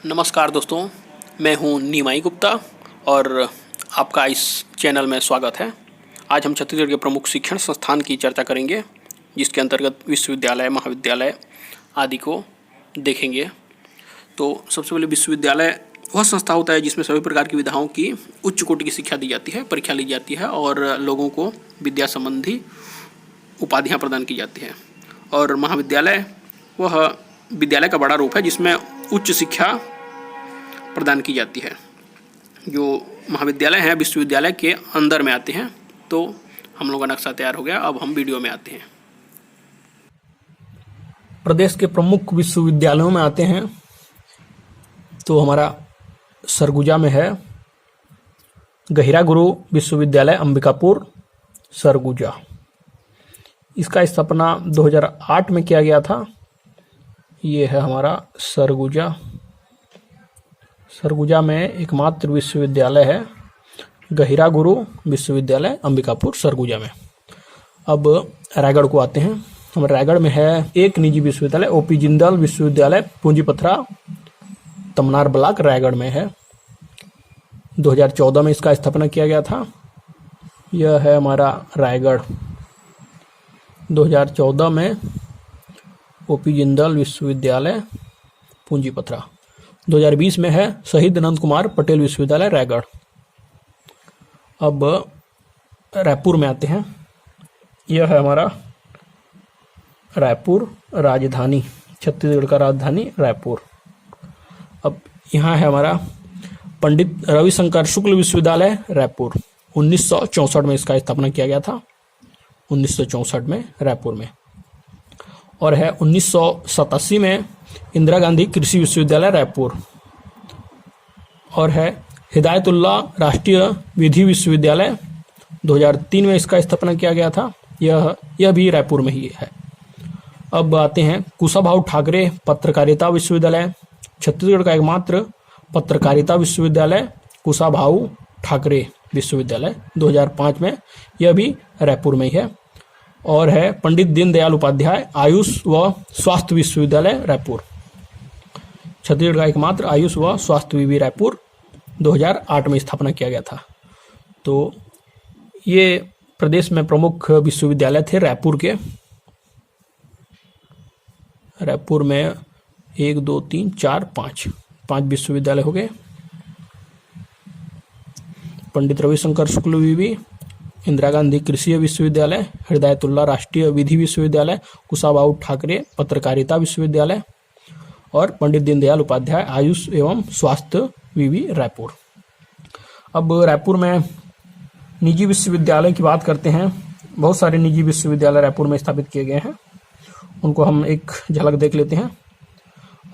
नमस्कार दोस्तों, मैं हूं नीमाई गुप्ता और आपका इस चैनल में स्वागत है। आज हम छत्तीसगढ़ के प्रमुख शिक्षण संस्थान की चर्चा करेंगे, जिसके अंतर्गत विश्वविद्यालय, महाविद्यालय आदि को देखेंगे। तो सबसे पहले विश्वविद्यालय वह संस्था होता है जिसमें सभी प्रकार की विधाओं की उच्च कोटि की शिक्षा दी जाती है, परीक्षा ली जाती है और लोगों को विद्या संबंधी उपाधियाँ प्रदान की जाती हैं। और महाविद्यालय वह विद्यालय का बड़ा रूप है जिसमें उच्च शिक्षा प्रदान की जाती है। जो महाविद्यालय हैं विश्वविद्यालय के अंदर में आते हैं। तो हम लोगों का नक्शा तैयार हो गया, अब हम वीडियो में आते हैं। प्रदेश के प्रमुख विश्वविद्यालयों में आते हैं तो हमारा सरगुजा में है गहिरा गुरु विश्वविद्यालय अंबिकापुर सरगुजा। इसका स्थापना 2008 में किया गया था। ये है हमारा सरगुजा। सरगुजा में एकमात्र विश्वविद्यालय है गहिरा गुरु विश्वविद्यालय अंबिकापुर सरगुजा में। अब रायगढ़ को आते हैं। हमारे रायगढ़ में है एक निजी विश्वविद्यालय ओपी जिंदाल विश्वविद्यालय पूंजीपथरा तमनार ब्लॉक रायगढ़ में है। 2014 में इसका स्थापना किया गया था। यह है हमारा रायगढ़। 2014 में ओपी जिंदाल विश्वविद्यालय पूंजीपथरा। 2020 में है शहीद नंद कुमार पटेल विश्वविद्यालय रायगढ़। अब रायपुर में आते हैं। यह है हमारा रायपुर राजधानी, छत्तीसगढ़ का राजधानी रायपुर। अब यहाँ है हमारा पंडित रविशंकर शुक्ल विश्वविद्यालय रायपुर। 1964 में इसका स्थापना किया गया था, 1964 में रायपुर में। और है 1987 में इंदिरा गांधी कृषि विश्वविद्यालय रायपुर। और है हिदायतुल्ला राष्ट्रीय विधि विश्वविद्यालय, 2003 में इसका स्थापना किया गया था। यह भी रायपुर में ही है। अब आते हैं कुशाभाऊ ठाकरे पत्रकारिता विश्वविद्यालय, छत्तीसगढ़ का एकमात्र पत्रकारिता विश्वविद्यालय कुशाभाऊ ठाकरे विश्वविद्यालय, 2005 में। यह भी रायपुर में ही है। और है पंडित दीनदयाल उपाध्याय आयुष व स्वास्थ्य विश्वविद्यालय रायपुर, छत्तीसगढ़ का एकमात्र आयुष व स्वास्थ्य विवि रायपुर, 2008 में स्थापना किया गया था। तो ये प्रदेश में प्रमुख विश्वविद्यालय थे रायपुर के। रायपुर में 1 2 3 4 5 विश्वविद्यालय हो गए। पंडित रविशंकर शुक्ल विवि, इंदिरा गांधी कृषि विश्वविद्यालय, हिदायतुल्ला राष्ट्रीय विधि विश्वविद्यालय, कुशाभाऊ ठाकरे पत्रकारिता विश्वविद्यालय और पंडित दीनदयाल उपाध्याय आयुष एवं स्वास्थ्य विवि रायपुर। अब रायपुर में निजी विश्वविद्यालय की बात करते हैं। बहुत सारे निजी विश्वविद्यालय रायपुर में स्थापित किए गए हैं, उनको हम एक झलक देख लेते हैं।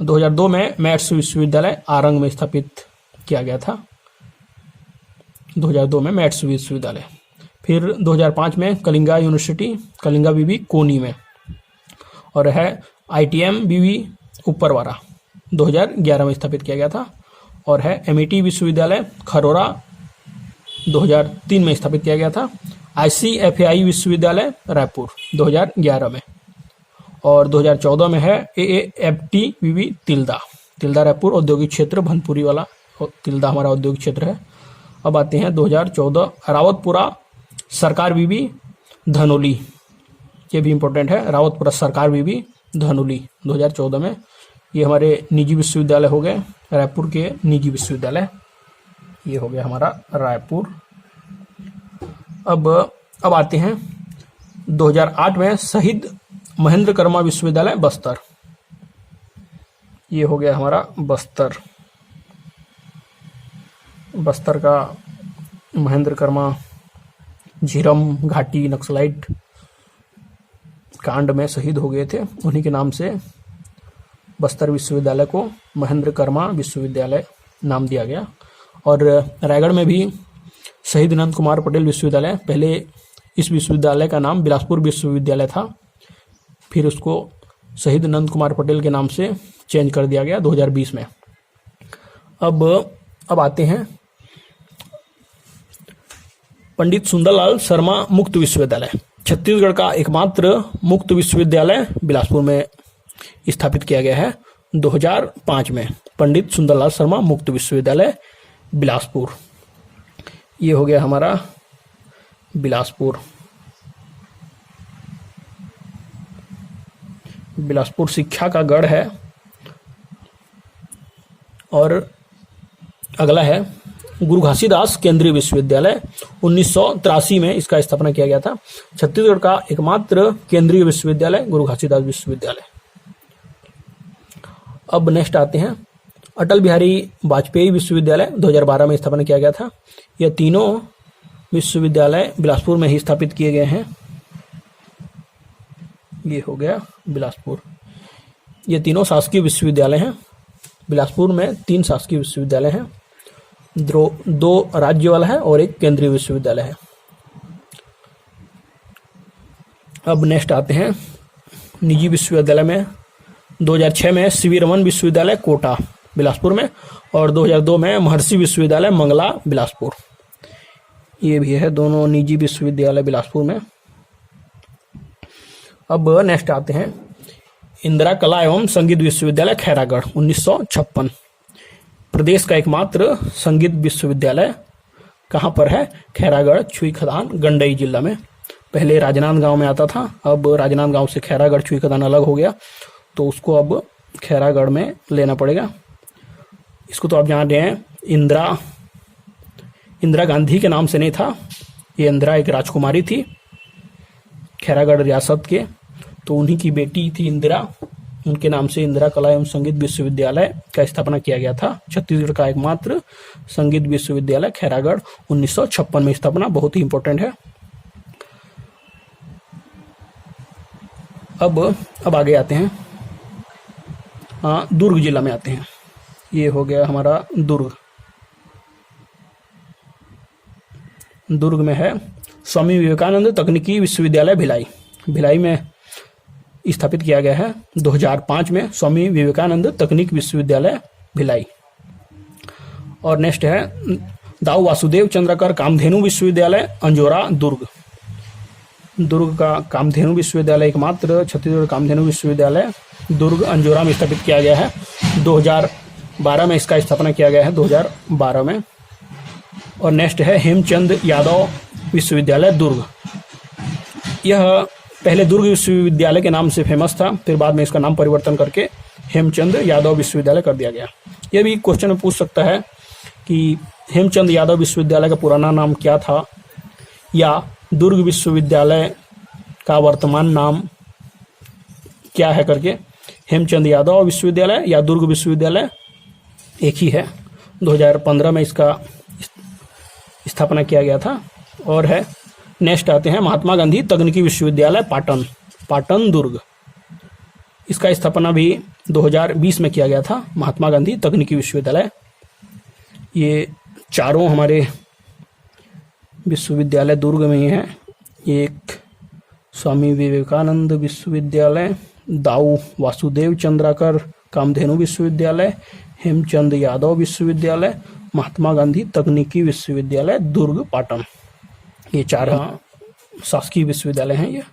2002 में मैथ्स विश्वविद्यालय आरंग में स्थापित किया गया था, 2002 में मैथ्स विश्वविद्यालय। फिर 2005 में कलिंगा यूनिवर्सिटी कलिंगा विवि कोनी में। और है ITM विवि ऊपरवारा, 2011 में स्थापित किया गया था। और है MIT विश्वविद्यालय खरोरा, 2003 में स्थापित किया गया था। ICFAI विश्वविद्यालय रायपुर, 2011 में। और 2014 में है AAFT विवि तिल्दा रायपुर औद्योगिक क्षेत्र भनपुरी वाला तिल्दा हमारा औद्योगिक क्षेत्र है। अब आते हैं 2014 रावतपुरा सरकार विवि धनोली, ये भी इम्पोर्टेंट है। रावतपुरा सरकार विवि धनोली, 2014 में। ये हमारे निजी विश्वविद्यालय हो गए, रायपुर के निजी विश्वविद्यालय। ये हो गया हमारा रायपुर। अब आते हैं 2008 में शहीद महेंद्र कर्मा विश्वविद्यालय बस्तर। ये हो गया हमारा बस्तर का महेंद्र कर्मा झीरम घाटी नक्सलाइट कांड में शहीद हो गए थे, उन्हीं के नाम से बस्तर विश्वविद्यालय को महेंद्र कर्मा विश्वविद्यालय नाम दिया गया। और रायगढ़ में भी शहीद नंद कुमार पटेल विश्वविद्यालय, पहले इस विश्वविद्यालय का नाम बिलासपुर विश्वविद्यालय था, फिर उसको शहीद नंद कुमार पटेल के नाम से चेंज कर दिया गया 2020 में। अब आते हैं पंडित सुंदरलाल शर्मा मुक्त विश्वविद्यालय, छत्तीसगढ़ का एकमात्र मुक्त विश्वविद्यालय बिलासपुर में स्थापित किया गया है। 2005 में पंडित सुंदरलाल शर्मा मुक्त विश्वविद्यालय बिलासपुर। ये हो गया हमारा बिलासपुर। बिलासपुर शिक्षा का गढ़ है। और अगला है गुरु घासीदास केंद्रीय विश्वविद्यालय। 1983 में इसका स्थापना किया गया था। छत्तीसगढ़ का एकमात्र केंद्रीय विश्वविद्यालय गुरु घासीदास विश्वविद्यालय। अब नेक्स्ट आते हैं अटल बिहारी वाजपेयी विश्वविद्यालय। 2012 में स्थापना किया गया था। यह तीनों विश्वविद्यालय बिलासपुर में ही स्थापित किए गए हैं। ये हो गया बिलासपुर। ये तीनों शासकीय विश्वविद्यालय हैं। बिलासपुर में 3 शासकीय विश्वविद्यालय हैं, 2 राज्य वाला है और 1 केंद्रीय विश्वविद्यालय है। अब नेक्स्ट आते हैं निजी विश्वविद्यालय में। 2006 में सीवी रमन विश्वविद्यालय कोटा बिलासपुर में और 2002 में महर्षि विश्वविद्यालय मंगला बिलासपुर। ये भी है दोनों निजी विश्वविद्यालय बिलासपुर में। अब नेक्स्ट आते हैं इंदिरा कला एवं संगीत विश्वविद्यालय खैरागढ़। 1956 प्रदेश का एकमात्र संगीत विश्वविद्यालय कहाँ पर है? खैरागढ़, छुई खदान, गंडई जिला में। पहले राजनांदगांव में आता था, अब राजनांदगांव से खैरागढ़ छुई खदान अलग हो गया तो उसको अब खैरागढ़ में लेना पड़ेगा। इसको तो आप जान रहे हैं, इंदिरा गांधी के नाम से नहीं था। ये इंदिरा एक राजकुमारी थी खैरागढ़ रियासत के, तो उन्हीं की बेटी थी इंदिरा, उनके नाम से इंदिरा कला एवं संगीत विश्वविद्यालय का स्थापना किया गया था। छत्तीसगढ़ का एकमात्र संगीत विश्वविद्यालय खैरागढ़ 1956 में स्थापना, बहुत ही इंपॉर्टेंट है। अब आगे आते हैं, दुर्ग जिला में आते हैं। ये हो गया हमारा दुर्ग। दुर्ग में है स्वामी विवेकानंद तकनीकी विश्वविद्यालय भिलाई। भिलाई में स्थापित किया गया है 2005 में स्वामी विवेकानंद तकनीक विश्वविद्यालय भिलाई। और नेक्स्ट है दाऊ वासुदेव चंद्रकर कामधेनु विश्वविद्यालय अंजोरा दुर्ग। दुर्ग का कामधेनु विश्वविद्यालय एकमात्र छत्तीसगढ़ कामधेनु विश्वविद्यालय दुर्ग अंजोरा में स्थापित किया गया है। 2012 में इसका स्थापना किया गया है, 2012 में। और नेक्स्ट है हेमचंद यादव विश्वविद्यालय दुर्ग। यह पहले दुर्ग विश्वविद्यालय के नाम से फेमस था, फिर बाद में इसका नाम परिवर्तन करके हेमचंद यादव विश्वविद्यालय कर दिया गया। यह भी क्वेश्चन में पूछ सकता है कि हेमचंद यादव विश्वविद्यालय का पुराना नाम क्या था, या दुर्ग विश्वविद्यालय का वर्तमान नाम क्या है करके। हेमचंद यादव विश्वविद्यालय या दुर्ग विश्वविद्यालय एक ही है। 2015 में इसका स्थापना किया गया था। और है नेक्स्ट आते हैं महात्मा गांधी तकनीकी विश्वविद्यालय पाटन दुर्ग। इसका स्थापना भी 2020 में किया गया था, महात्मा गांधी तकनीकी विश्वविद्यालय। ये चारों हमारे विश्वविद्यालय दुर्ग में ही हैं। एक स्वामी विवेकानंद विश्वविद्यालय, दाऊ वासुदेव चंद्रकर कामधेनु विश्वविद्यालय, हेमचंद यादव विश्वविद्यालय, महात्मा गांधी तकनीकी विश्वविद्यालय दुर्ग पाटन। ये 4 शासकीय विश्वविद्यालय हैं ये।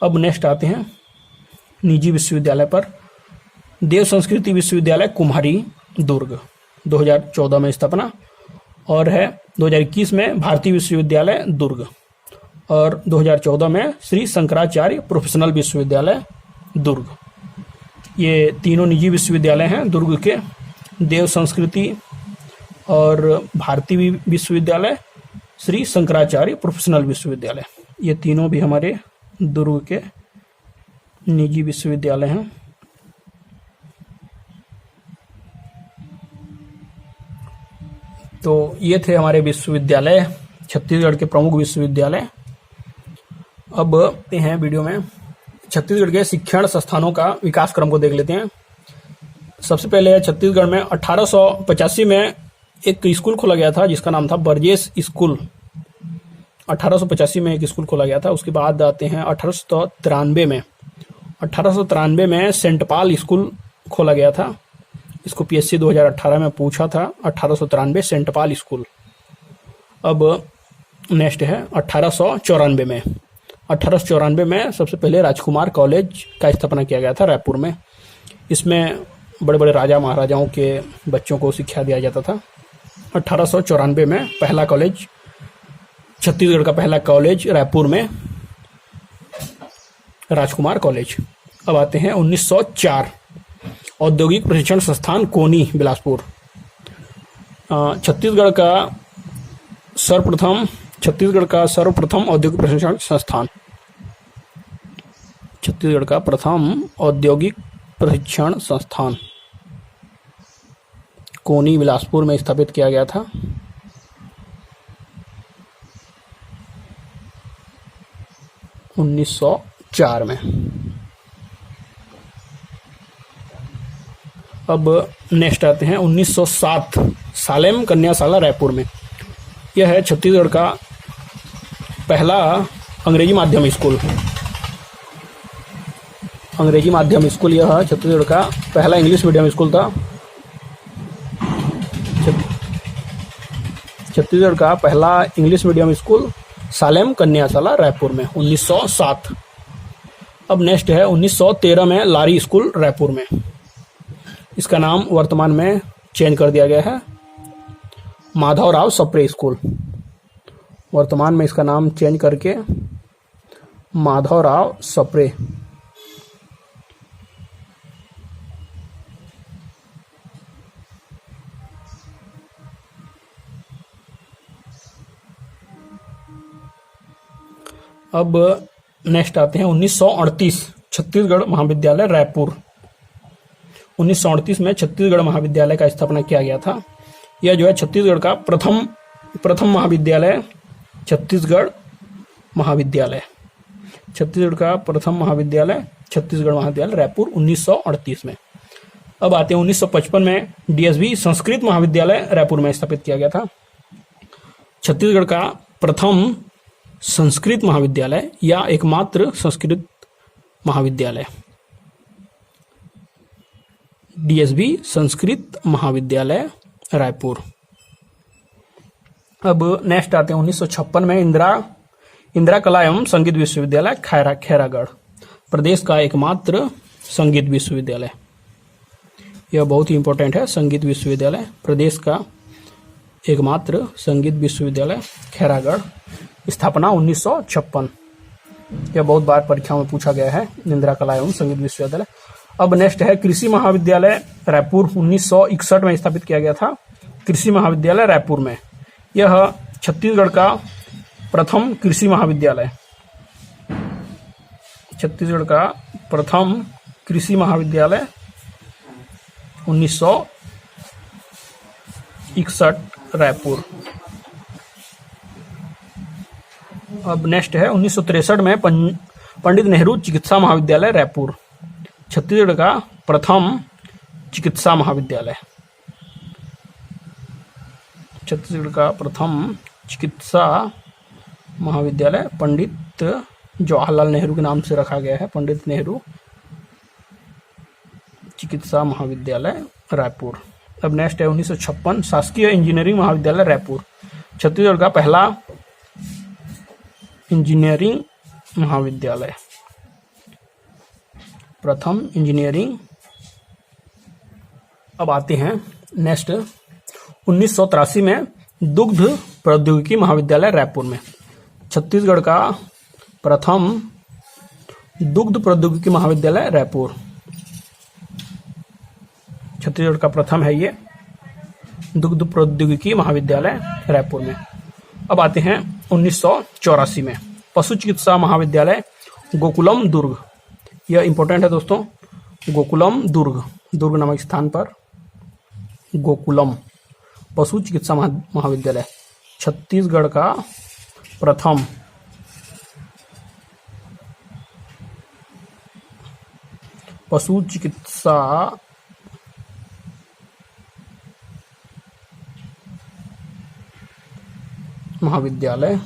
अब नेक्स्ट आते हैं निजी विश्वविद्यालय पर। देव संस्कृति विश्वविद्यालय कुम्हारी दुर्ग, 2014 में स्थापना। और है 2021 में भारतीय विश्वविद्यालय दुर्ग। और 2014 में श्री शंकराचार्य प्रोफेशनल विश्वविद्यालय दुर्ग। ये तीनों निजी विश्वविद्यालय हैं दुर्ग के। देव संस्कृति और भारतीय विश्वविद्यालय, श्री शंकराचार्य प्रोफेशनल विश्वविद्यालय, ये तीनों भी हमारे दुर्ग के निजी विश्वविद्यालय हैं। तो ये थे हमारे विश्वविद्यालय, छत्तीसगढ़ के प्रमुख विश्वविद्यालय। अब आते हैं वीडियो में छत्तीसगढ़ के शिक्षण संस्थानों का विकास क्रम को देख लेते हैं। सबसे पहले छत्तीसगढ़ में 1885 में एक स्कूल खोला गया था जिसका नाम था बर्जेस स्कूल। 1885 में एक स्कूल खोला गया था। उसके बाद आते हैं 1893 में। 1893 में सेंट पाल स्कूल खोला गया था। इसको पीएससी 2018 में पूछा था, 1893 सेंट पाल स्कूल। अब नेक्स्ट है 1894 में। 1894 में सबसे पहले राजकुमार कॉलेज का स्थापना किया गया था रायपुर में। इसमें बड़े बड़े राजा महाराजाओं के बच्चों को शिक्षा दिया जाता था। 1894 में पहला कॉलेज, छत्तीसगढ़ का पहला कॉलेज रायपुर में राजकुमार कॉलेज। अब आते हैं 1904 औद्योगिक प्रशिक्षण संस्थान कोनी बिलासपुर। छत्तीसगढ़ का सर्वप्रथम औद्योगिक प्रशिक्षण संस्थान, छत्तीसगढ़ का प्रथम औद्योगिक प्रशिक्षण संस्थान कोनी बिलासपुर में स्थापित किया गया था। (1904) में। अब नेक्स्ट आते हैं 1907 सालेम कन्याशाला रायपुर में। यह है छत्तीसगढ़ का पहला अंग्रेजी माध्यम स्कूल। यह छत्तीसगढ़ का पहला इंग्लिश मीडियम स्कूल था। छत्तीसगढ़ का पहला English medium school Salem Kanyashala Raipur में 1907। अब नेक्स्ट है 1913 में लारी स्कूल रायपुर में। इसका नाम वर्तमान में चेंज कर दिया गया है, माधवराव सप्रे स्कूल। वर्तमान में इसका नाम चेंज करके माधवराव सप्रे। अब नेक्स्ट आते हैं 1938 छत्तीसगढ़ महाविद्यालय रायपुर। 1938 में छत्तीसगढ़ महाविद्यालय का स्थापना किया गया था। यह जो है छत्तीसगढ़ का प्रथम महाविद्यालय, छत्तीसगढ़ महाविद्यालय रायपुर 1938 में। अब आते हैं 1955 में डीएसबी संस्कृत महाविद्यालय रायपुर में स्थापित किया गया था। छत्तीसगढ़ का प्रथम संस्कृत महाविद्यालय या एकमात्र संस्कृत महाविद्यालय, डीएसबी संस्कृत महाविद्यालय रायपुर। अब नेक्स्ट आते हैं 1956 में इंदिरा कला एवं संगीत विश्वविद्यालय खैरागढ़, प्रदेश का एकमात्र संगीत विश्वविद्यालय। यह बहुत ही इंपॉर्टेंट है, संगीत विश्वविद्यालय, प्रदेश का एकमात्र संगीत विश्वविद्यालय खैरागढ़, स्थापना 1956। यह बहुत बार परीक्षा में पूछा गया है, इंदिरा कला एवं संगीत विश्वविद्यालय। अब नेक्स्ट है कृषि महाविद्यालय रायपुर 1961 में स्थापित किया गया था। कृषि महाविद्यालय रायपुर में, यह छत्तीसगढ़ का प्रथम कृषि महाविद्यालय, 1961 रायपुर। अब नेक्स्ट है 1963 में पंडित नेहरू चिकित्सा महाविद्यालय रायपुर, छत्तीसगढ़ का प्रथम चिकित्सा महाविद्यालय, पंडित जवाहरलाल नेहरू के नाम से रखा गया है, पंडित नेहरू चिकित्सा महाविद्यालय रायपुर। अब नेक्स्ट है 1956 शासकीय इंजीनियरिंग महाविद्यालय रायपुर, छत्तीसगढ़ का पहला इंजीनियरिंग महाविद्यालय, प्रथम इंजीनियरिंग। अब आते हैं नेक्स्ट 1983 में दुग्ध प्रौद्योगिकी महाविद्यालय रायपुर में, छत्तीसगढ़ का प्रथम दुग्ध प्रौद्योगिकी महाविद्यालय रायपुर, छत्तीसगढ़ का प्रथम है ये दुग्ध प्रौद्योगिकी महाविद्यालय रायपुर में। अब आते हैं 1984 में पशु चिकित्सा महाविद्यालय गोकुलम दुर्ग। यह इंपॉर्टेंट है दोस्तों, गोकुलम दुर्ग नामक स्थान पर गोकुलम पशु चिकित्सा महाविद्यालय, छत्तीसगढ़ का प्रथम पशु चिकित्सा महाविद्यालय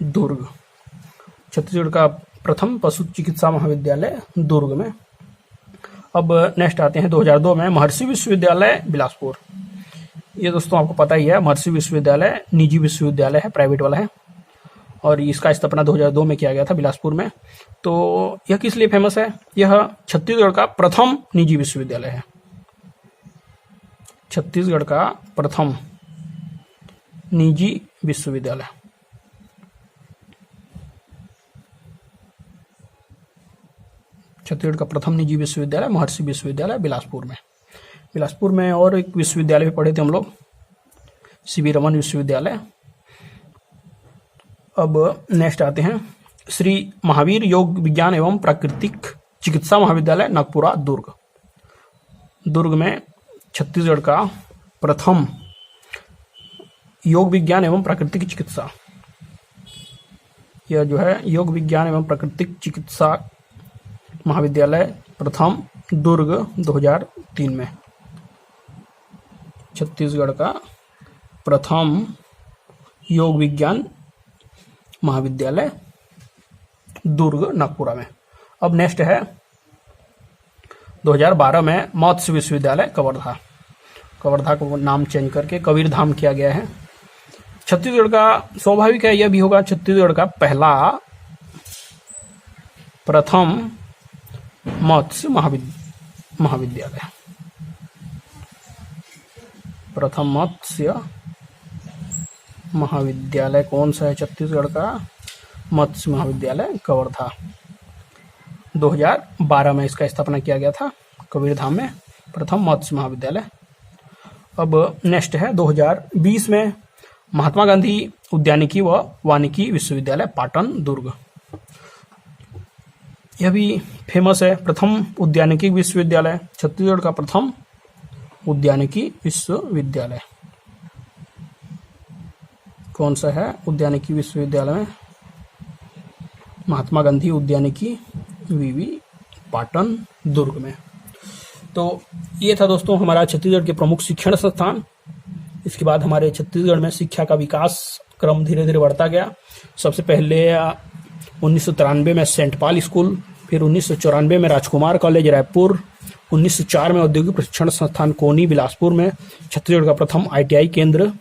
दुर्ग, छत्तीसगढ़ का प्रथम पशु चिकित्सा महाविद्यालय दुर्ग में। अब नेक्स्ट आते हैं 2002 में महर्षि विश्वविद्यालय बिलासपुर। ये दोस्तों आपको पता ही है, महर्षि विश्वविद्यालय निजी विश्वविद्यालय है, प्राइवेट वाला है। और इसका स्थापना 2002 में किया गया था बिलासपुर में। तो यह किस लिए फेमस है? यह छत्तीसगढ़ का प्रथम निजी विश्वविद्यालय है। छत्तीसगढ़ का प्रथम निजी विश्वविद्यालय। छत्तीसगढ़ का प्रथम निजी विश्वविद्यालय महर्षि विश्वविद्यालय बिलासपुर में। बिलासपुर में और एक विश्वविद्यालय भी पढ़े थे हम लोग, सीवी रमन विश्वविद्यालय। अब नेक्स्ट आते हैं श्री महावीर योग विज्ञान एवं प्राकृतिक चिकित्सा महाविद्यालय नागपुरा दुर्ग। दुर्ग में छत्तीसगढ़ का प्रथम योग विज्ञान एवं प्राकृतिक चिकित्सा, यह जो है योग विज्ञान एवं प्राकृतिक चिकित्सा महाविद्यालय प्रथम दुर्ग 2003 में। छत्तीसगढ़ का प्रथम योग विज्ञान महाविद्यालय दुर्ग नागपुरा में। अब नेक्स्ट है 2012 में मत्स्य विश्वविद्यालय कवर्धा। कवर्धा को नाम चेंज करके कबीरधाम किया गया है। छत्तीसगढ़ का स्वाभाविक है यह भी होगा छत्तीसगढ़ का पहला प्रथम मत्स्य महाविद्यालय। प्रथम मत्स्य महाविद्यालय कौन सा है? छत्तीसगढ़ का मत्स्य महाविद्यालय कवर्धा। 2012 में इसका स्थापना किया गया था कबीरधाम में, प्रथम मत्स्य महाविद्यालय। अब नेक्स्ट है 2020 में महात्मा गांधी उद्यानिकी व वानिकी विश्वविद्यालय पाटन दुर्ग। यह भी फेमस है, प्रथम उद्यानिकी विश्वविद्यालय, छत्तीसगढ़ का प्रथम उद्यानिकी विश्वविद्यालय। कौन सा है? उद्यानिकी विश्वविद्यालय में महात्मा गांधी उद्यानिकी वीवी पाटन दुर्ग में। तो ये था दोस्तों हमारा छत्तीसगढ़ के प्रमुख शिक्षण संस्थान। इसके बाद हमारे छत्तीसगढ़ में शिक्षा का विकास क्रम धीरे धीरे बढ़ता गया। सबसे पहले 1993 में सेंट पाल स्कूल, फिर 1994 में राजकुमार कॉलेज रायपुर, 1904 में औद्योगिक प्रशिक्षण संस्थान कोनी बिलासपुर में, छत्तीसगढ़ का प्रथम ITI केंद्र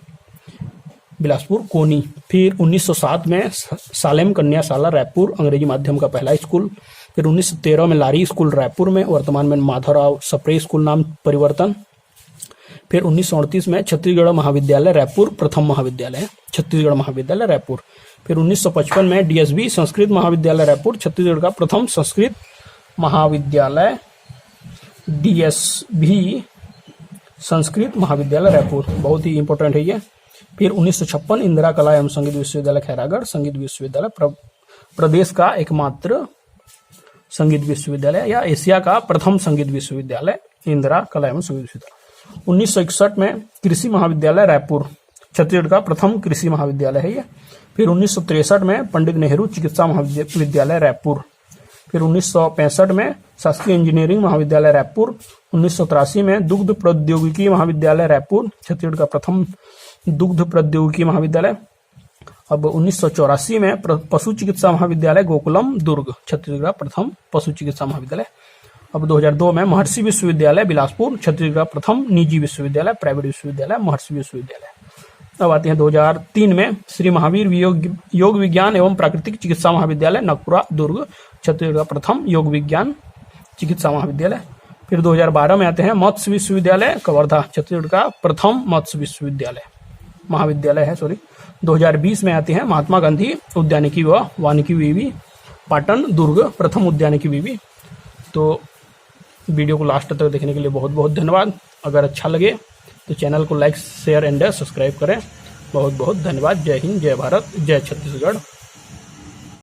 बिलासपुर कोनी, फिर 1907 में सालेम कन्याशाला रायपुर अंग्रेजी माध्यम का पहला स्कूल, फिर 1913 में लारी स्कूल रायपुर में, वर्तमान में माधवराव सप्रे स्कूल नाम परिवर्तन, फिर 1938 में छत्तीसगढ़ महाविद्यालय रायपुर प्रथम महाविद्यालय है, छत्तीसगढ़ महाविद्यालय रायपुर, फिर 1955 में DSB संस्कृत महाविद्यालय रायपुर, छत्तीसगढ़ का प्रथम संस्कृत महाविद्यालय DSB संस्कृत महाविद्यालय रायपुर, बहुत ही इंपॉर्टेंट है ये। फिर 1956 इंदिरा कला एवं संगीत विश्वविद्यालय खैरागढ़, संगीत विश्वविद्यालय प्रदेश का एकमात्र संगीत विश्वविद्यालय या एशिया का प्रथम संगीत विश्वविद्यालय इंदिरा कला एवं संगीत विश्वविद्यालय। 1961 में कृषि महाविद्यालय रायपुर, छत्तीसगढ़ का प्रथम कृषि महाविद्यालय है ये। फिर 1963 में पंडित नेहरू चिकित्सा महाविद्यालय रायपुर, फिर 1965 में शासकीय इंजीनियरिंग महाविद्यालय रायपुर, 1983 में दुग्ध प्रौद्योगिकी महाविद्यालय रायपुर, छत्तीसगढ़ का प्रथम दुग्ध प्रौद्योगिकी महाविद्यालय। अब 1984 में पशु चिकित्सा महाविद्यालय गोकुलम दुर्ग, छत्तीसगढ़ का प्रथम पशु चिकित्सा महाविद्यालय। अब 2002 में महर्षि विश्वविद्यालय बिलासपुर, छत्तीसगढ़ का प्रथम निजी विश्वविद्यालय प्राइवेट विश्वविद्यालय महर्षि विश्वविद्यालय। अब आते हैं 2003 में श्री महावीर योग विज्ञान एवं प्राकृतिक चिकित्सा महाविद्यालय नागपुरा दुर्ग, छत्तीसगढ़ का प्रथम योग विज्ञान चिकित्सा महाविद्यालय। फिर 2012 में आते हैं मत्स्य विश्वविद्यालय कवर्धा, छत्तीसगढ़ का प्रथम मत्स्य विश्वविद्यालय महाविद्यालय है 2020 में आते हैं महात्मा गांधी उद्यानिकी व वानिकी वीवी पाटन दुर्ग, प्रथम उद्यानिकी वीवी। तो वीडियो को लास्ट तक देखने के लिए बहुत बहुत धन्यवाद। अगर अच्छा लगे तो चैनल को लाइक शेयर एंड सब्सक्राइब करें। बहुत बहुत धन्यवाद। जय हिंद, जय भारत, जय छत्तीसगढ़।